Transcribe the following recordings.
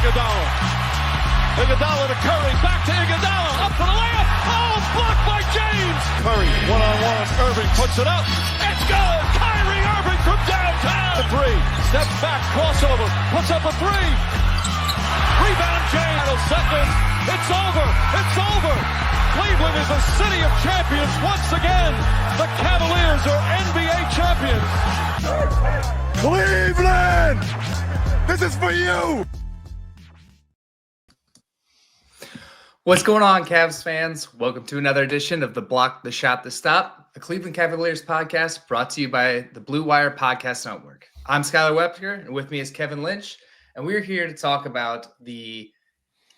Iguodala. Iguodala to Curry, back to Iguodala, up for the layup. Oh, blocked by James. Curry, one-on-one. Irving puts it up. It's good. Kyrie Irving from downtown. The three, steps back, crossover, puts up a three. Rebound James. Second. It's over. It's over. Cleveland is a city of champions once again. The Cavaliers are NBA champions. Cleveland! This is for you! What's going on, Cavs fans? Welcome to another edition of the Block, the Shot, the Stop, a Cleveland Cavaliers podcast brought to you by the Blue Wire Podcast Network. I'm Skylar Webster, and with me is Kevin Lynch, and we're here to talk about the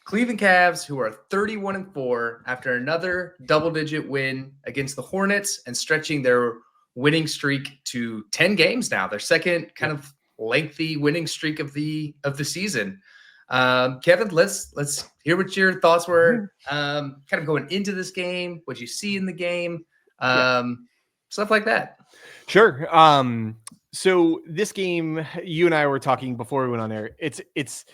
Cleveland Cavs, who are 31-4 after another double-digit win against the Hornets and stretching their winning streak to 10 games now. Their second kind of lengthy winning streak of the season. Kevin, let's hear what your thoughts were kind of going into this game, what you see in the game, stuff like that. Sure. So this game, you and I were talking before we went on air. It's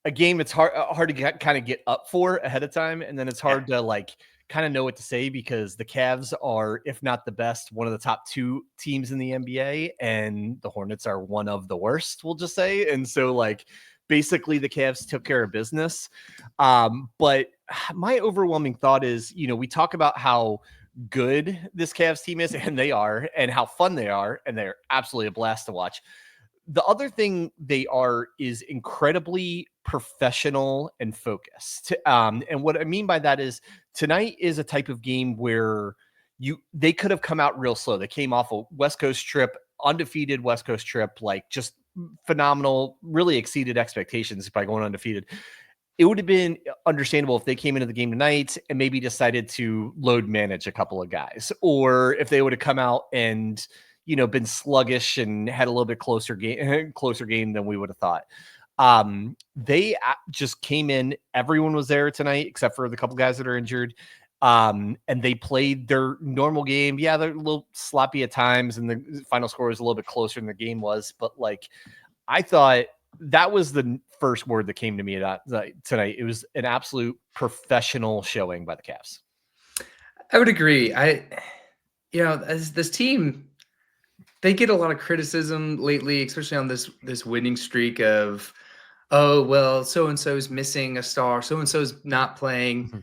a game it's hard to kind of get up for ahead of time, and then it's hard to kind of know what to say because the Cavs are, if not the best, one of the top two teams in the NBA, and the Hornets are one of the worst, we'll just say. And so basically the Cavs took care of business. But my overwhelming thought is, we talk about how good this Cavs team is, and they are, and how fun they are, and they're absolutely a blast to watch. The other thing they are is incredibly professional and focused. And what I mean by that is tonight is a type of game where they could have come out real slow. They came off a West Coast trip, undefeated West Coast trip, just phenomenal, really exceeded expectations by going undefeated. It would have been understandable if they came into the game tonight and maybe decided to load manage a couple of guys, or if they would have come out and been sluggish and had a little bit closer game than we would have thought. They just came in. Everyone was there tonight except for the couple guys that are injured. And they played their normal game. Yeah, they're a little sloppy at times, and the final score was a little bit closer than the game was. But I thought that was the first word that came to me tonight. It was an absolute professional showing by the Cavs. I would agree. As this team, they get a lot of criticism lately, especially on this winning streak of, oh, well, so-and-so's missing a star, so-and-so's not playing. Mm-hmm.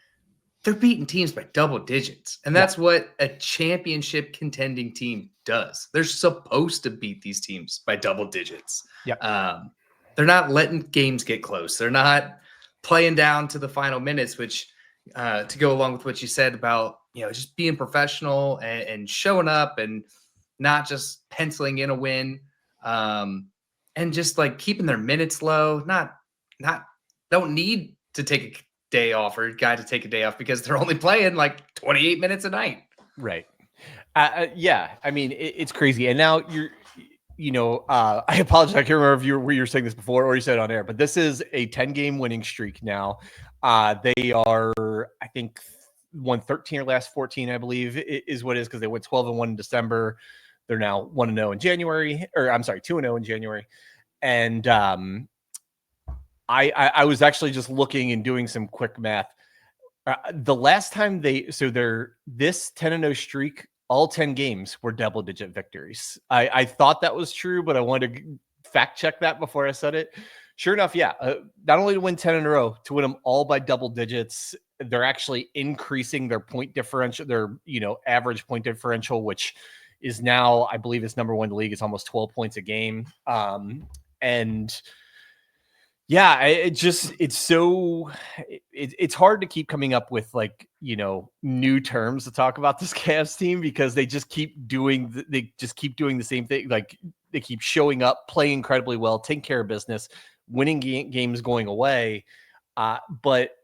They're beating teams by double digits. And that's what a championship contending team does. They're supposed to beat these teams by double digits. Yeah. They're not letting games get close. They're not playing down to the final minutes, which to go along with what you said about, just being professional and showing up and not just penciling in a win, and just keeping their minutes low. Don't need to take a day off or a guy to take a day off because they're only playing 28 minutes a night. Right. Yeah. I mean, it's crazy. And now I apologize. I can't remember if you were saying this before or you said it on air, but this is a 10-game winning streak now. They are, I think, won 13 or last 14, I believe, is what it is, because they went 12-1 in December. They're now 1-0 in January, or I'm sorry, 2-0 in January. And I was actually just looking and doing some quick math. The last time this 10-0 streak, all 10 games were double-digit victories. I thought that was true, but I wanted to fact check that before I said it. Sure enough, yeah. Not only to win 10 in a row, to win them all by double digits, they're actually increasing their point differential, their average point differential, which is now, I believe, it's number one in the league. It's almost 12 points a game. And yeah, it's hard to keep coming up with new terms to talk about this Cavs team, because they just keep doing the same thing. They keep showing up, playing incredibly well, taking care of business, winning games going away. But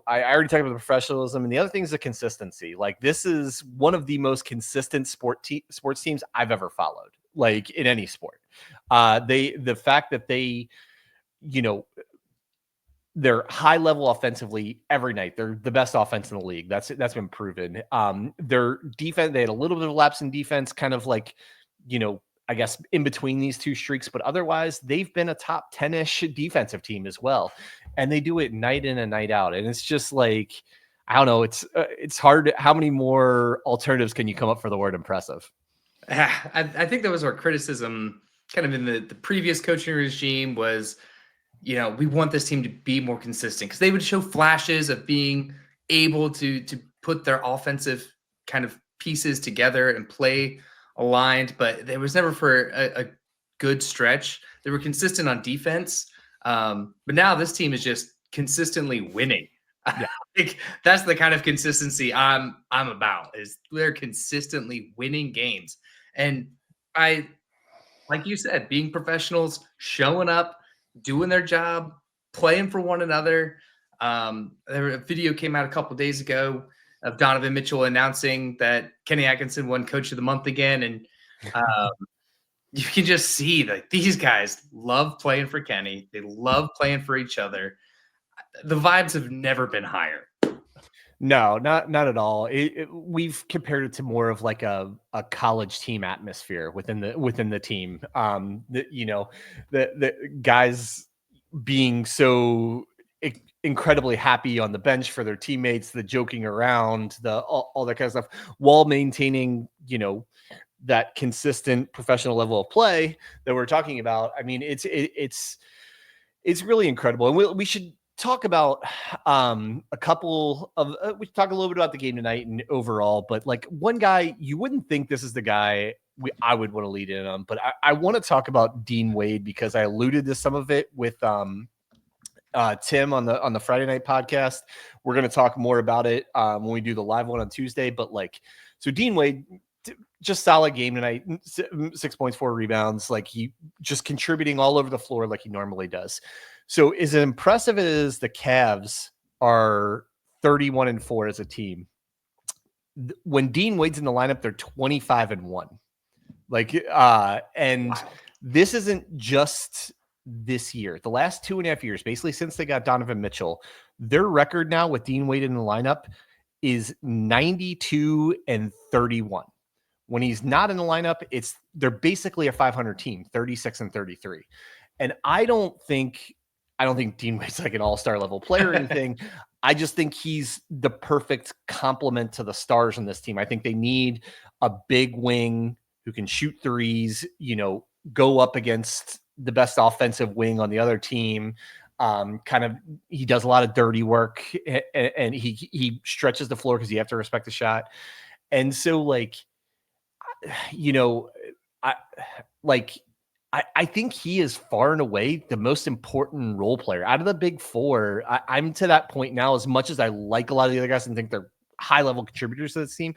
I already talked about the professionalism, and the other thing is the consistency. This is one of the most consistent sports teams I've ever followed, in any sport. The fact that they're high level offensively every night. They're the best offense in the league. That's been proven. Their defense, they had a little bit of lapse in defense, kind of I guess, in between these two streaks, but otherwise they've been a top 10-ish defensive team as well. And they do it night in and night out. And it's just like, I don't know. It's hard. How many more alternatives can you come up for the word impressive? I think that was our criticism kind of in the previous coaching regime was, we want this team to be more consistent because they would show flashes of being able to put their offensive kind of pieces together and play aligned, but there was never for a good stretch. They were consistent on defense. But now this team is just consistently winning. Yeah. That's the kind of consistency I'm about, is they're consistently winning games. And like you said, being professionals, showing up, doing their job, playing for one another. A video came out a couple of days ago of Donovan Mitchell announcing that Kenny Atkinson won Coach of the Month again. And you can just see that these guys love playing for Kenny. They love playing for each other. The vibes have never been higher. No, not at all. We've compared it to more of like a college team atmosphere within the team. The guys being so incredibly happy on the bench for their teammates, the joking around, all that kind of stuff, while maintaining, that consistent professional level of play that we're talking about. I mean, it's really incredible. And we should talk about we talk a little bit about the game tonight and overall, but like one guy, you wouldn't think this is the guy I would want to lead in on, but I want to talk about Dean Wade because I alluded to some of it with Tim on the Friday night podcast. We're going to talk more about it when we do the live one on Tuesday, but so Dean Wade, just solid game tonight, 6 points, 4 rebounds, like he just contributing all over the floor like he normally does. So as impressive as the Cavs are 31-4 as a team, when Dean Wade's in the lineup, they're 25-1. And wow. This isn't just this year. The last 2.5 years, basically since they got Donovan Mitchell, their record now with Dean Wade in the lineup is 92-31. When he's not in the lineup, they're basically a 500 team, 36-33. And I don't think Dean Wade's like an all-star level player or anything. I just think he's the perfect complement to the stars in this team. I think they need a big wing who can shoot threes, go up against the best offensive wing on the other team. He does a lot of dirty work and he stretches the floor because you have to respect the shot. And so I think he is far and away the most important role player out of the big four. I'm to that point now, as much as I like a lot of the other guys and think they're high level contributors to this team,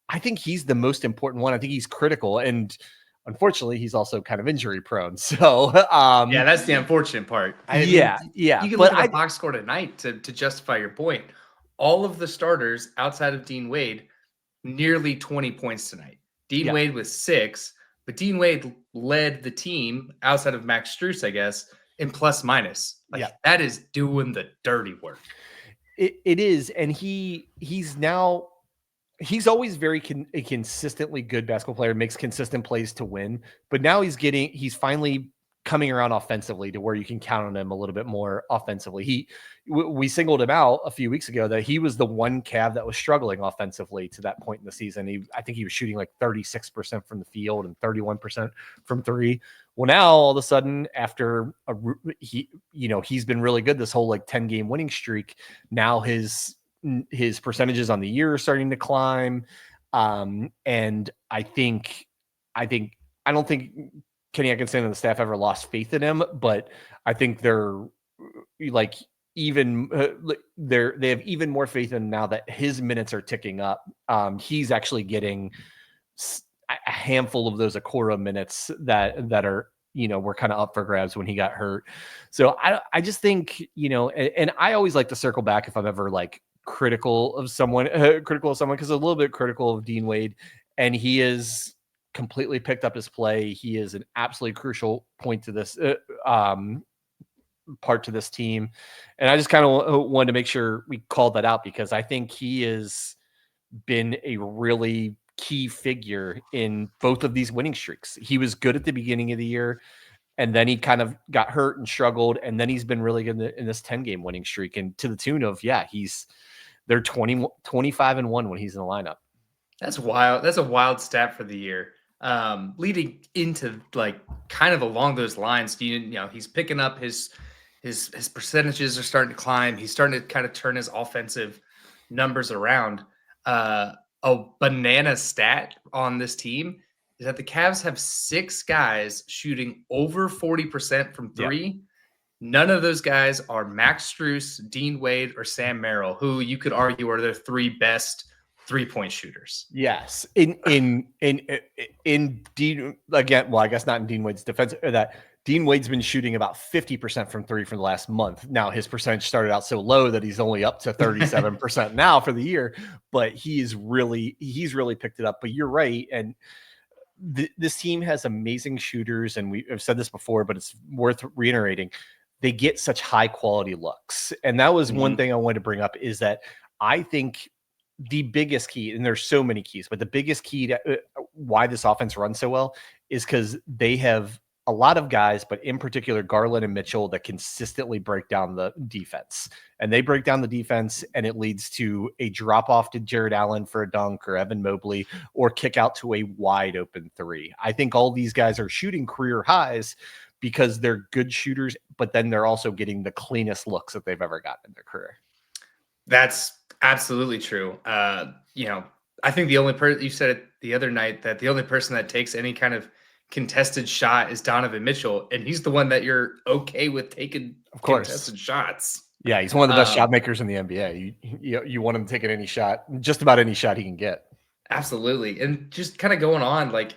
I think he's the most important one. I think he's critical. And unfortunately, he's also kind of injury prone. So yeah, that's the unfortunate part. You can look at the box score tonight to justify your point. All of the starters outside of Dean Wade, nearly 20 points tonight. Dean Wade with 6, but Dean Wade led the team outside of Max Strus, I guess, in plus minus. That is doing the dirty work. It is. And he's always very a consistently good basketball player, makes consistent plays to win, but now he's finally coming around offensively to where you can count on him a little bit more offensively. We singled him out a few weeks ago that he was the one Cav that was struggling offensively to that point in the season. I think he was shooting like 36% from the field and 31% from three. Well, now all of a sudden, after he's been really good this whole 10-game winning streak. Now his percentages on the year are starting to climb. And I don't think Kenny Atkinson and the staff ever lost faith in him, but I think they're they have even more faith in him now that his minutes are ticking up. He's actually getting a handful of those Okoro minutes that are, were kind of up for grabs when he got hurt. So I just think, and I always like to circle back if I'm ever critical of someone, because a little bit critical of Dean Wade, and he is completely picked up his play. He is an absolutely crucial point to this part to this team. And I just kind of wanted to make sure we called that out because I think he has been a really key figure in both of these winning streaks. He was good at the beginning of the year, and then he kind of got hurt and struggled, and then he's been really good in this 10-game winning streak, and to the tune of, they're 25-1 when he's in the lineup. That's wild. That's a wild stat for the year. Leading into like kind of along those lines, you know, he's picking up his percentages are starting to climb. He's starting to kind of turn his offensive numbers around. A banana stat on this team is that the Cavs have 6 guys shooting over 40% from three. Yeah. None of those guys are Max Strus, Dean Wade, or Sam Merrill, who you could argue are their 3 best 3-point shooters. Yes. In Dean, again, well, I guess not in Dean Wade's defense, that Dean Wade's been shooting about 50% from 3 for the last month. Now his percentage started out so low that he's only up to 37% now for the year, but he's really picked it up. But you're right. And this team has amazing shooters, and I've said this before, but it's worth reiterating. They get such high quality looks. And that was one thing I wanted to bring up, is that I think the biggest key, and there's so many keys, but the biggest key to why this offense runs so well is because they have a lot of guys, but in particular Garland and Mitchell, that consistently break down the defense. And they break down the defense, and it leads to a drop off to Jared Allen for a dunk, or Evan Mobley, or kick out to a wide open 3. I think all these guys are shooting career highs because they're good shooters, but then they're also getting the cleanest looks that they've ever gotten in their career. That's absolutely true. You know, I think the only person, you said it the other night, that the only person that takes any kind of contested shot is Donovan Mitchell, and he's the one that you're okay with taking, of course, contested shots. Yeah, he's one of the best shot makers in the NBA. You want him taking any shot, just about any shot he can get. Absolutely. And just kind of going on, like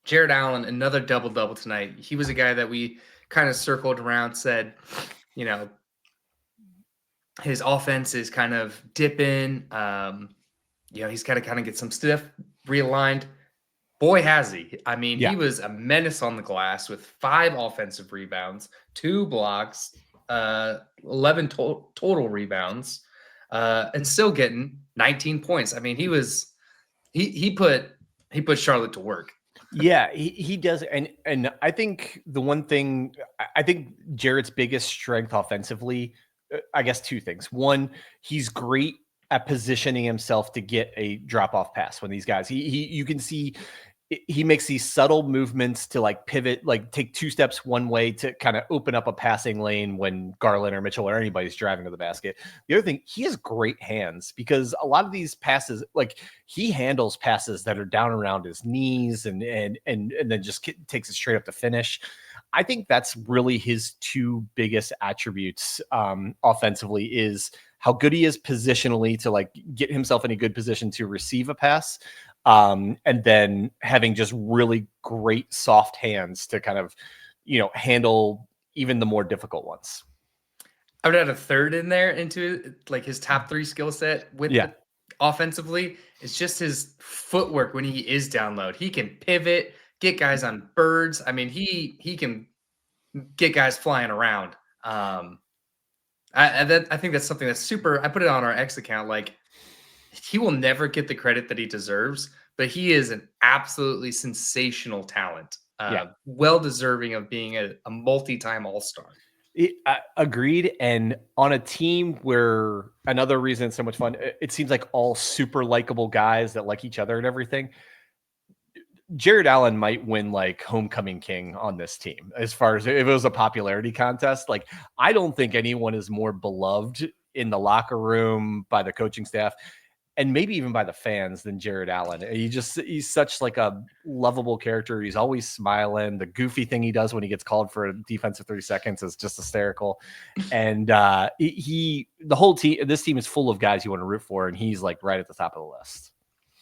Jared Allen, another double-double tonight. He was a guy that we kind of circled around, said, you know, his offense is kind of dipping. You know, he's got to kind of get some stuff realigned. Boy, has he. I mean, He was a menace on the glass with 5 offensive rebounds, 2 blocks, 11 total rebounds, and still getting 19 points. I mean, he put Charlotte to work. Yeah, he does. And I think the one thing, I think Jared's biggest strength offensively, I guess 2 things. One, he's great at positioning himself to get a drop-off pass when these guys, you can see he makes these subtle movements to like pivot, like take 2 steps one way to kind of open up a passing lane when Garland or Mitchell or anybody's driving to the basket. The other thing, he has great hands, because a lot of these passes, like he handles passes that are down around his knees and then just takes it straight up to finish. I think that's really his 2 biggest attributes offensively, is how good he is positionally to like get himself in a good position to receive a pass. And then having just really great soft hands to kind of, you know, handle even the more difficult ones. I would add a third in there into like his top 3 skill set with offensively. It's just his footwork when he is down low. He can pivot, get guys on birds. I mean, he can get guys flying around. I think that's something that's super. I put it on our X account. Like, he will never get the credit that he deserves, but he is an absolutely sensational talent. Well deserving of being a multi-time All-Star. Agreed. And on a team where, another reason it's so much fun, it seems like all super likable guys that like each other and everything. Jared Allen might win like homecoming king on this team, as far as if it was a popularity contest. Like, I don't think anyone is more beloved in the locker room, by the coaching staff, and maybe even by the fans, than Jared Allen. He's such like a lovable character. He's always smiling. The goofy thing he does when he gets called for a defensive 30 seconds is just hysterical. And the whole team, this team is full of guys you want to root for, and he's like right at the top of the list.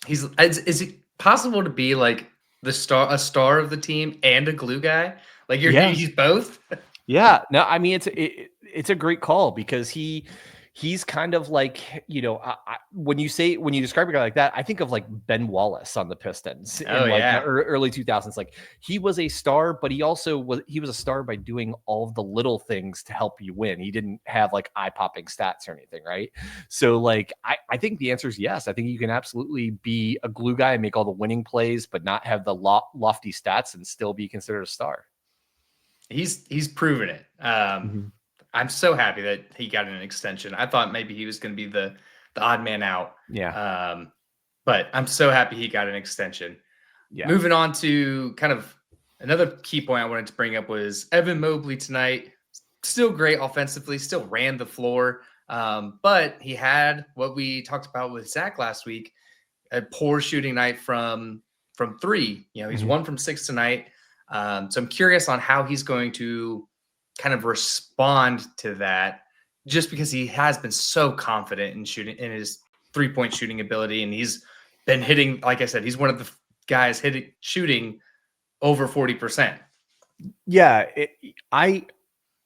Is it possible to be like a star of the team and a glue guy? Like he's both. Yeah. No, I mean, it's a great call, because he he's kind of like, when you describe a guy like that, I think of like Ben Wallace on the Pistons in like the early 2000s. Like he was a star, but he was a star by doing all of the little things to help you win. He didn't have like eye-popping stats or anything, right? So like I think the answer is yes. I think you can absolutely be a glue guy and make all the winning plays, but not have the lofty stats and still be considered a star. He's proven it. I'm so happy that he got an extension. I thought maybe he was going to be the odd man out. Yeah. But I'm so happy he got an extension. Yeah. Moving on to kind of another key point I wanted to bring up was Evan Mobley tonight. Still great offensively, still ran the floor. But he had what we talked about with Zach last week, a poor shooting night from three. He's 1 from 6 tonight. So I'm curious on how he's going to kind of respond to that, just because he has been so confident in his 3-point shooting ability. And he's been hitting, like I said, he's one of the guys shooting over 40%. Yeah.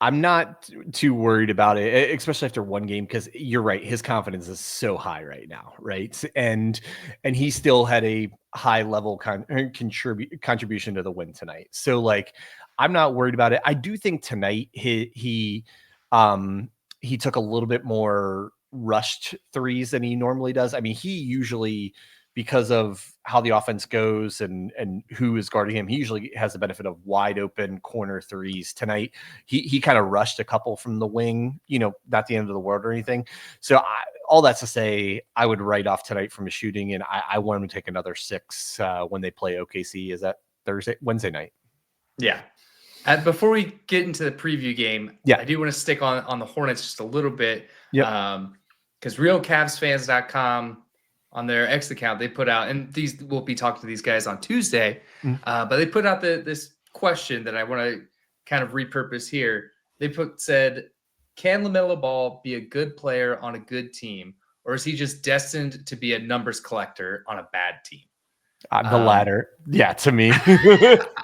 I'm not too worried about it, especially after one game, because you're right. His confidence is so high right now. Right. And he still had a high level contribution to the win tonight. So like, I'm not worried about it. I do think tonight he took a little bit more rushed threes than he normally does. I mean, he usually, because of how the offense goes and who is guarding him, he usually has the benefit of wide open corner threes. Tonight, he kind of rushed a couple from the wing, not the end of the world or anything. So all that's to say, I would write off tonight from his shooting, and I want him to take another 6 when they play OKC. Is that Wednesday night? Yeah. Before we get into the preview game, I do want to stick on the Hornets just a little bit. Because RealCavsFans.com, on their X account, they put out, and we'll be talking to these guys on Tuesday, but they put out this question that I want to kind of repurpose here. They said, can LaMelo Ball be a good player on a good team, or is he just destined to be a numbers collector on a bad team? The latter. Yeah, to me.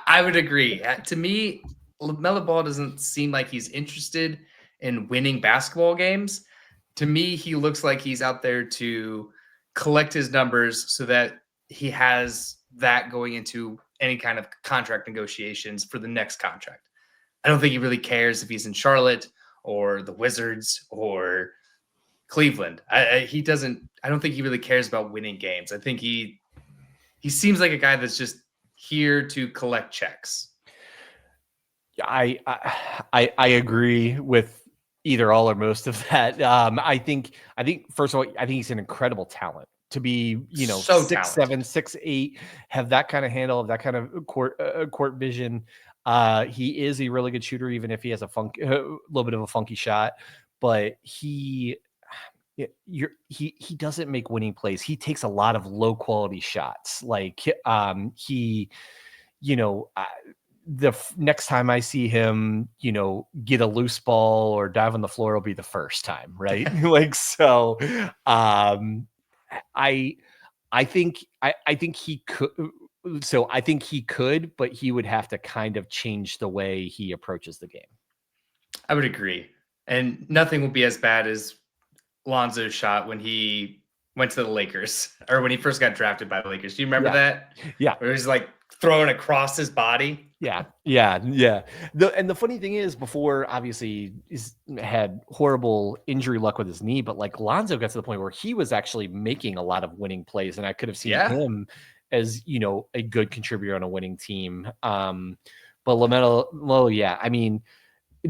I would agree. To me, LaMelo Ball doesn't seem like he's interested in winning basketball games. To me, he looks like he's out there to collect his numbers so that he has that going into any kind of contract negotiations for the next contract. I don't think he really cares if he's in Charlotte or the Wizards or Cleveland. I don't think he really cares about winning games. I think he seems like a guy that's just here to collect checks. I agree with either all or most of that. I think first of all, I think he's an incredible talent to be, so 6'7", talented. 6'8", have that kind of handle, that kind of court vision. He is a really good shooter, even if he has a little bit of a funky shot, but he doesn't make winning plays. He takes a lot of low quality shots. Like the next time I see him, get a loose ball or dive on the floor will be the first time, right? Like, so, I think he could. So I think he could, but he would have to kind of change the way he approaches the game. I would agree. And nothing will be as bad as Lonzo's shot when he went to the Lakers, or when he first got drafted by the Lakers. Do you remember that? Yeah. Where he was like throwing across his body. Yeah. The funny thing is, before obviously he's had horrible injury luck with his knee, but like Lonzo got to the point where he was actually making a lot of winning plays, and I could have seen him as a good contributor on a winning team. But LaMelo, yeah, I mean,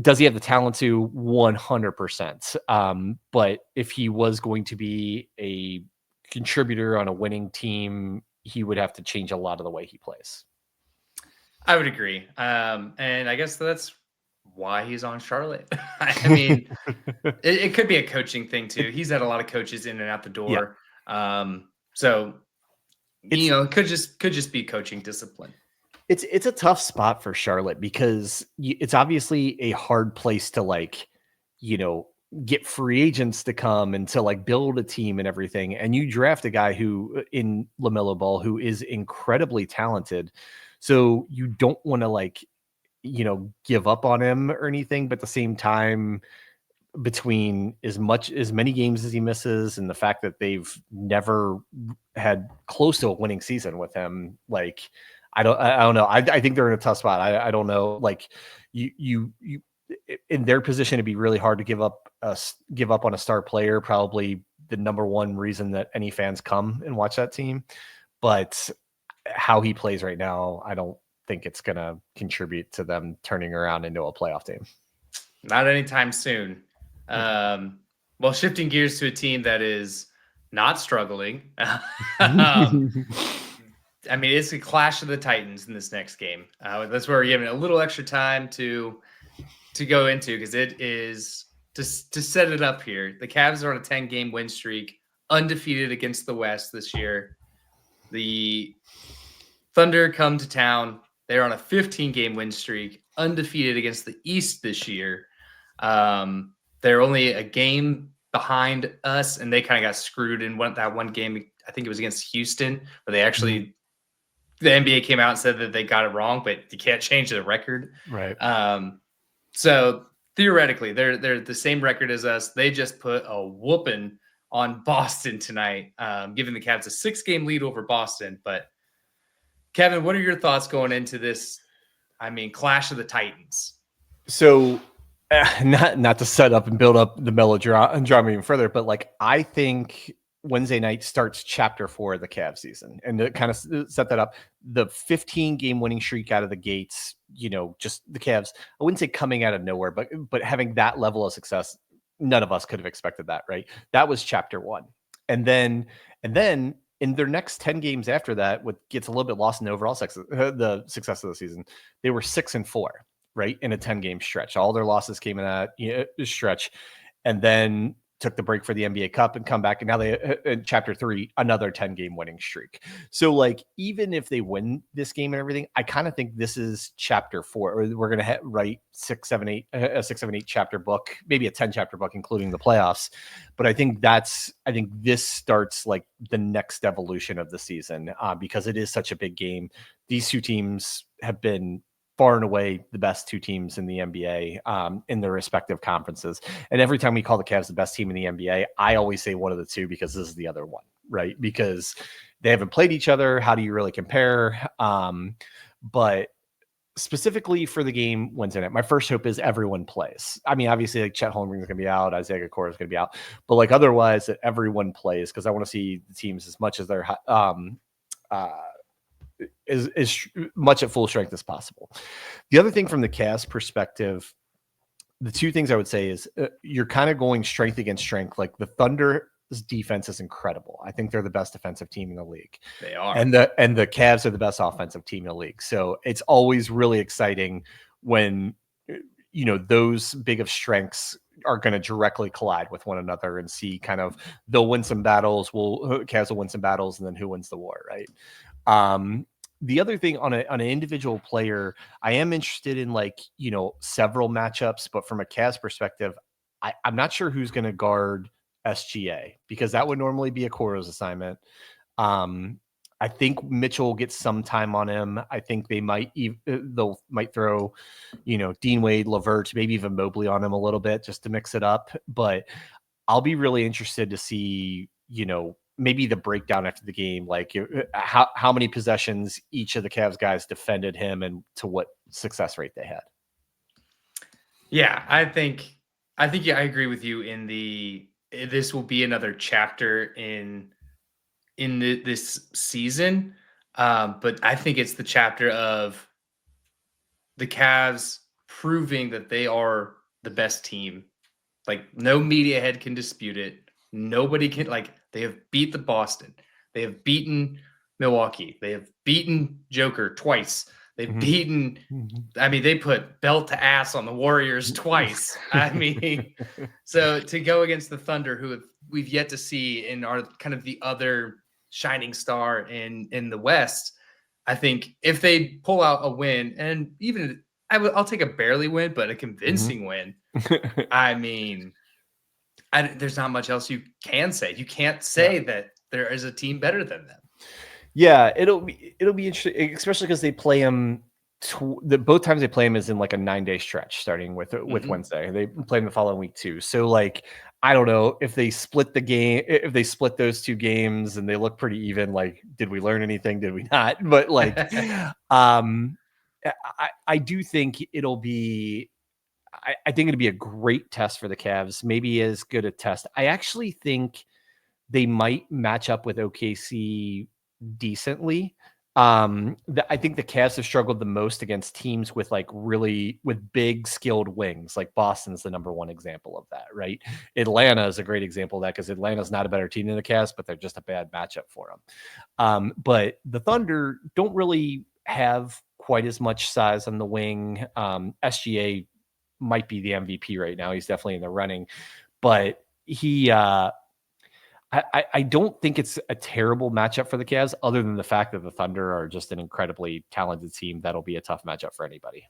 does he have the talent to? 100%. But if he was going to be a contributor on a winning team, he would have to change a lot of the way he plays. I would agree. And I guess that's why he's on Charlotte. I mean, it could be a coaching thing too. He's had a lot of coaches in and out the door. Yeah. So it could just be coaching discipline. It's a tough spot for Charlotte because it's obviously a hard place to get free agents to come and to build a team and everything. And you draft a guy who in LaMelo Ball, who is incredibly talented. So you don't want to give up on him or anything, but at the same time, between as many games as he misses and the fact that they've never had close to a winning season with him. Like, I don't know. I think they're in a tough spot. I don't know. Like you in their position, it'd be really hard to give up on a star player. Probably the number one reason that any fans come and watch that team. But how he plays right now, I don't think it's going to contribute to them turning around into a playoff team. Not anytime soon. Well, shifting gears to a team that is not struggling. I mean, it's a clash of the Titans in this next game. That's where we're giving a little extra time to go into, because it is to set it up here. The Cavs are on a 10-game win streak, undefeated against the West this year. The Thunder come to town. They're on a 15-game win streak, undefeated against the East this year. They're only a game behind us, and they kind of got screwed in that one game. I think it was against Houston, but they actually the NBA came out and said that they got it wrong, but you can't change the record. Right. So theoretically, they're the same record as us. They just put a whooping on Boston tonight, giving the Cavs a 6-game lead over Boston. But Kevin, what are your thoughts going into this? I mean, clash of the Titans. So, not to set up and build up the melodrama even further, but like I think Wednesday night starts chapter 4 of the Cavs season, and to kind of set that up, the 15-game winning streak out of the gates, just the Cavs, I wouldn't say coming out of nowhere, but having that level of success, none of us could have expected that, right? That was chapter 1. And then in their next 10 games after that, what gets a little bit lost in the overall the success of the season, they were 6-4, right? In a 10-game stretch. All their losses came in that stretch, and then took the break for the NBA Cup and come back. And now they, in chapter 3, another 10-game winning streak. So like, even if they win this game and everything, I kind of think this is chapter 4, or we're going to write 6, 7, 8, a 6, 7, 8 chapter book, maybe a 10 chapter book, including the playoffs. But I think this starts like the next evolution of the season, because it is such a big game. These two teams have been far and away the best two teams in the NBA in their respective conferences. And every time we call the Cavs the best team in the NBA, I always say one of the two, because this is the other one, right? Because they haven't played each other. How do you really compare? But specifically for the game Wednesday night, my first hope is everyone plays. I mean, obviously, like Chet Holmgren is going to be out, Isaiah Okoro is going to be out, but like otherwise, that everyone plays, because I want to see the teams as much as they're as much at full strength as possible. The other thing from the Cavs perspective, the two things I would say is you're kind of going strength against strength. Like the Thunder's defense is incredible. I think they're the best defensive team in the league. They are. And the Cavs are the best offensive team in the league. So it's always really exciting when, those big of strengths are going to directly collide with one another, and see kind of they'll win some battles. Cavs will win some battles, and then who wins the war, right? The other thing on an individual player, I am interested in several matchups, but from a Cavs perspective, I'm not sure who's going to guard SGA, because that would normally be Okoro's assignment. I think Mitchell gets some time on him. I think they might throw, Dean Wade, LeVert, maybe even Mobley on him a little bit just to mix it up. But I'll be really interested to see, maybe the breakdown after the game, like how many possessions each of the Cavs guys defended him and to what success rate they had. Yeah, I think I agree with you this will be another chapter in this season. But I think it's the chapter of the Cavs proving that they are the best team. Like, no media head can dispute it. Nobody can, they have beat the Boston. They have beaten Milwaukee. They have beaten Joker twice. They've beaten, they put belt to ass on the Warriors twice. So to go against the Thunder, who we've yet to see and are kind of the other shining star in the West, I think if they pull out a win, and even I'll take a barely win, but a convincing win. There's not much else you can say. You can't say that there is a team better than them. Yeah, it'll be interesting, especially because they play them both times they play him is in like a 9-day stretch, starting with Wednesday. They play him the following week too. So like, I don't know if they split those two games and they look pretty even. Like, did we learn anything? Did we not? But like, I do think it'll be. I think it'll be a great test for the Cavs. Maybe as good a test. I actually think they might match up with OKC decently. I think the Cavs have struggled the most against teams with with big skilled wings. Like Boston's the number one example of that, right? Atlanta is a great example of that because Atlanta's not a better team than the Cavs, but they're just a bad matchup for them. But the Thunder don't really have quite as much size on the wing. SGA might be the MVP right now. He's definitely in the running, but I don't think it's a terrible matchup for the Cavs, other than the fact that the Thunder are just an incredibly talented team. That'll be a tough matchup for anybody.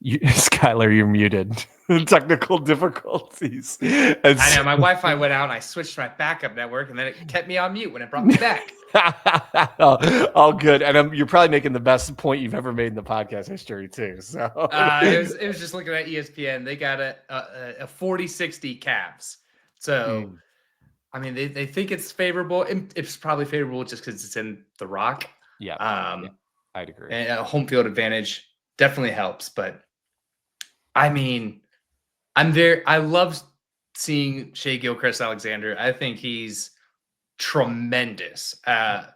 Skylar, you're muted. Technical difficulties. I know my Wi-Fi went out and I switched to my backup network and then it kept me on mute when it brought me back. All good. And you're probably making the best point you've ever made in the podcast history too. So it was just looking at ESPN. They got a 40-60 Cavs. So I mean, they think it's favorable. It's probably favorable just because it's in the Rock. Yeah, I'd agree. And a home field advantage definitely helps, but I mean, I love seeing Shai Gilgeous-Alexander. I think he's tremendous. I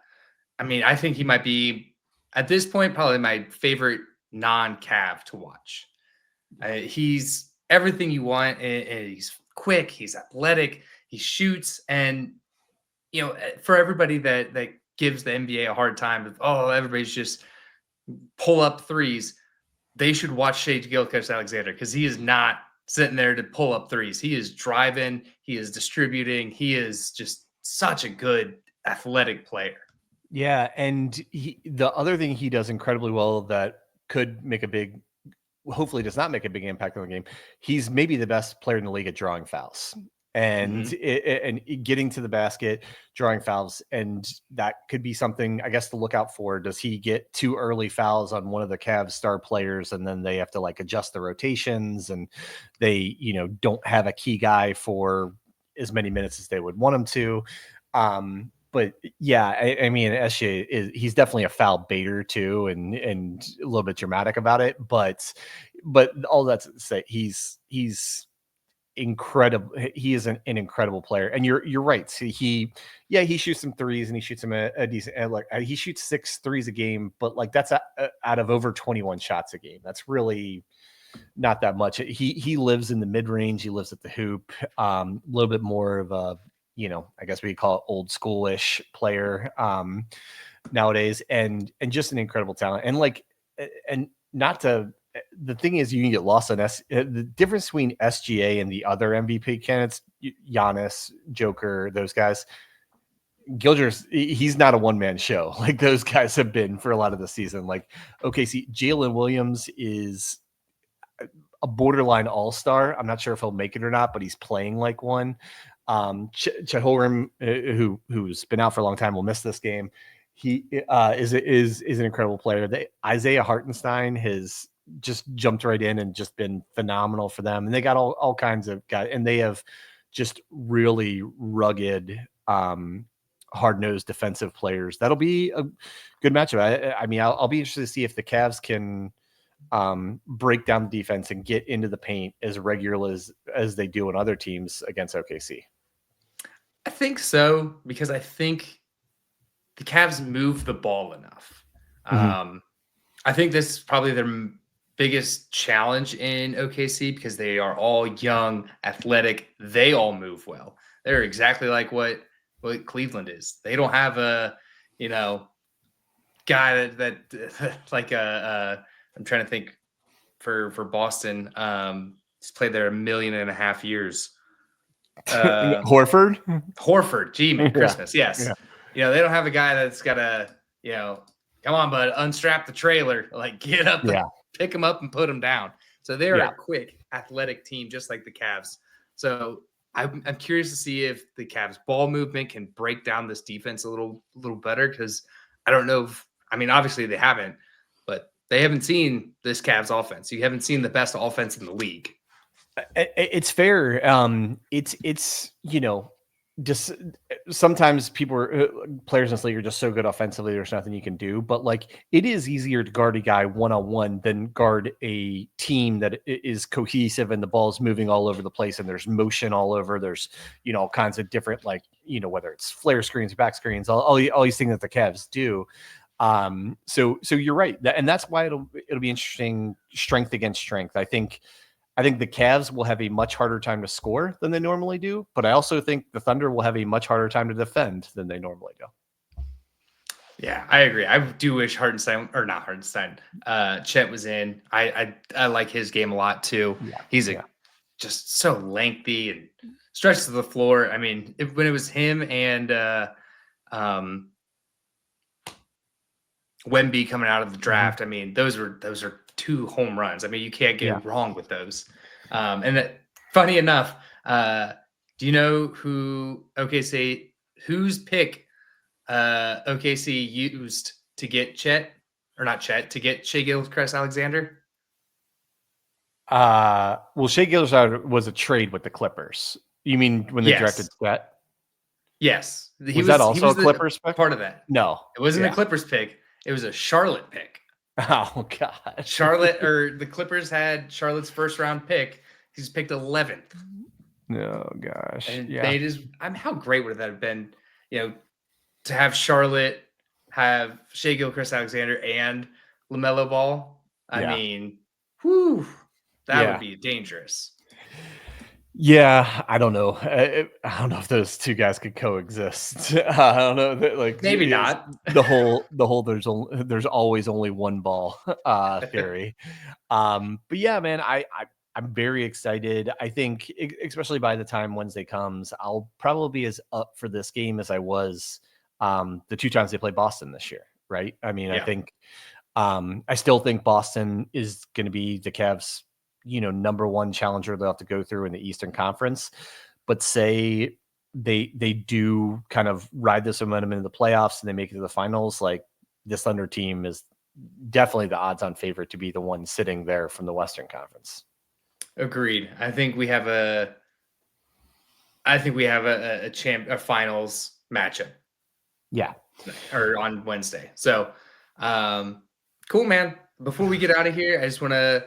mean, I think he might be, at this point, probably my favorite non-Cav to watch. He's everything you want. And he's quick. He's athletic. He shoots. And, you know, for everybody that gives the NBA a hard time of, everybody's just pull up threes, they should watch Shai Gilgeous-Alexander because he is not sitting there to pull up threes. He is driving. He is distributing. He is just such a good athletic player. Yeah, and the other thing he does incredibly well that could make hopefully does not make a big impact on the game. He's maybe the best player in the league at drawing fouls. And and getting to the basket, drawing fouls, and that could be something I guess to look out for. Does he get too early fouls on one of the Cavs star players, and then they have to like adjust the rotations, and they don't have a key guy for as many minutes as they would want him to? But yeah, I mean, SGA he's definitely a foul baiter too, and a little bit dramatic about it. But all that's to say, he's incredible. He is an incredible player, and you're right. See, he shoots some threes and he shoots them a decent. Like he shoots 6 threes a game, but like that's out of over 21 shots a game. That's really not that much. He lives in the mid range. He lives at the hoop. A little bit more of a I guess we call it old schoolish player nowadays, and just an incredible talent. And not to. The thing is, you can get lost on the difference between SGA and the other MVP candidates, Giannis, Joker, those guys. Gilgeous, he's not a one-man show like those guys have been for a lot of the season. Like, okay, see, Jalen Williams is a borderline all-star. I'm not sure if he'll make it or not, but he's playing like one. Chet Holmgren, who's been out for a long time, will miss this game. He is an incredible player. Isaiah Hartenstein has just jumped right in and just been phenomenal for them. And they got all kinds of guys, and they have just really rugged, hard-nosed defensive players. That'll be a good matchup. I mean, I'll be interested to see if the Cavs can break down the defense and get into the paint as regular as they do on other teams against OKC. I think so, because I think the Cavs move the ball enough. I think this is probably their biggest challenge in OKC because they are all young, athletic. They all move well. They're exactly like what Cleveland is. They don't have a, guy that like I'm trying to think for Boston. He's played there 1.5 million years. Horford. Gee, man, Christmas. Yes. Yeah. They don't have a guy that's got to, come on, bud, unstrap the trailer, like get up, pick him up and put him down. So they're a quick, athletic team, just like the Cavs. So I'm curious to see if the Cavs ball movement can break down this defense a little better, because I don't know if, I mean, obviously they haven't, but they haven't seen this Cavs offense. You haven't seen the best offense in the league. It's fair. It's just sometimes players in this league are just so good offensively, there's nothing you can do. But like, it is easier to guard a guy one-on-one than guard a team that is cohesive and the ball's moving all over the place and there's motion all over. There's, all kinds of different, like, whether it's flare screens, back screens, all these things that the Cavs do. So you're right. And that's why it'll be interesting, strength against strength. I think the Cavs will have a much harder time to score than they normally do, but I also think the Thunder will have a much harder time to defend than they normally do. Yeah, I agree. I do wish Chet was in. I like his game a lot too. Yeah, he's just so lengthy and stretches the floor. I mean, when it was him and Wemby coming out of the draft, I mean, those are 2 home runs. I mean, you can't get wrong with those. And funny enough, do you know whose pick OKC used to get to get Shai Gilgeous-Alexander? Well, Shai Gilgeous-Alexander was a trade with the Clippers. You mean when they drafted Chet? Yes. Was that also a Clippers pick? Part of that. No. It wasn't a Clippers pick. It was a Charlotte pick. Oh, God. Charlotte, or the Clippers had Charlotte's first round pick. He's picked 11th. Oh, gosh. And they just, how great would that have been, to have Charlotte have Shai Gilgeous-Alexander and LaMelo Ball? I mean, that would be dangerous. Yeah, I don't know. I don't know if those two guys could coexist. I don't know. Like, maybe not. The whole there's always only one ball theory. But yeah, man, I'm very excited. I think, especially by the time Wednesday comes, I'll probably be as up for this game as I was the 2 times they played Boston this year. Right? I mean, I think I still think Boston is going to be the Cavs' number 1 challenger they'll have to go through in the Eastern Conference. But say they do kind of ride this momentum into the playoffs and they make it to the finals, like, this Thunder team is definitely the odds-on favorite to be the one sitting there from the Western Conference. Agreed. I think we have a finals matchup. Yeah. Or on Wednesday. So cool, man. Before we get out of here, I just want to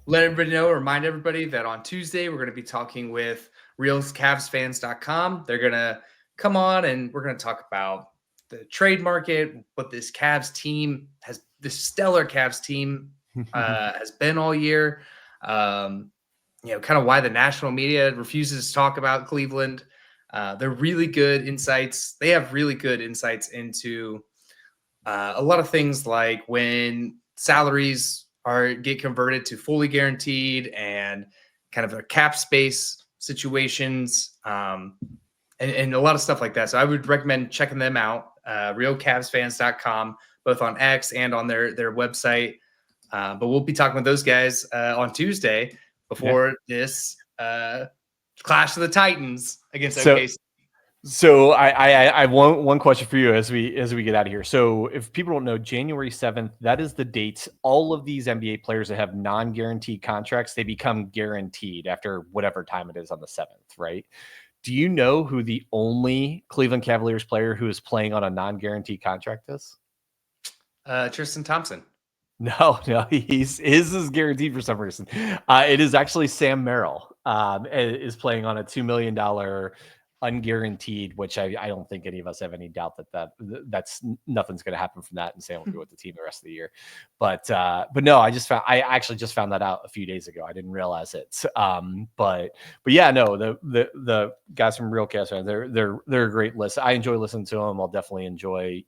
remind everybody that on Tuesday, we're going to be talking with realcavsfans.com. They're going to come on and we're going to talk about the trade market, what this stellar Cavs team has been all year. Kind of why the national media refuses to talk about Cleveland. They're really good insights. They have really good insights into a lot of things, like when salaries get converted to fully guaranteed and kind of a cap space situations, and a lot of stuff like that. So I would recommend checking them out, realcavsfans.com, both on X and on their website. But we'll be talking with those guys on Tuesday before this clash of the Titans against OKC. So I have one question for you as we get out of here. So if people don't know, January 7th, that is the date all of these NBA players that have non-guaranteed contracts, they become guaranteed after whatever time it is on the 7th, right? Do you know who the only Cleveland Cavaliers player who is playing on a non-guaranteed contract is? Tristan Thompson. No, his is guaranteed for some reason. It is actually Sam Merrill is playing on a $2 million unguaranteed, which I don't think any of us have any doubt that's nothing's going to happen from that, and Sam will be with the team the rest of the year. But no, I actually just found that out a few days ago. I didn't realize it. But yeah, no, the guys from Real Cavs fans, they're a great list. I enjoy listening to them. I'll definitely enjoy,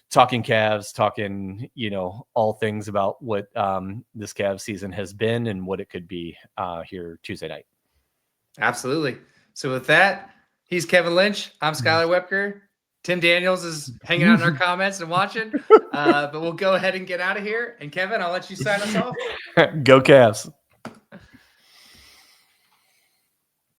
talking Cavs, talking, all things about what this Cavs season has been and what it could be here Tuesday night. Absolutely. So with that, he's Kevin Lynch. I'm Skylar Wepker. Tim Daniels is hanging out in our comments and watching. But we'll go ahead and get out of here. And Kevin, I'll let you sign us off. Go Cavs.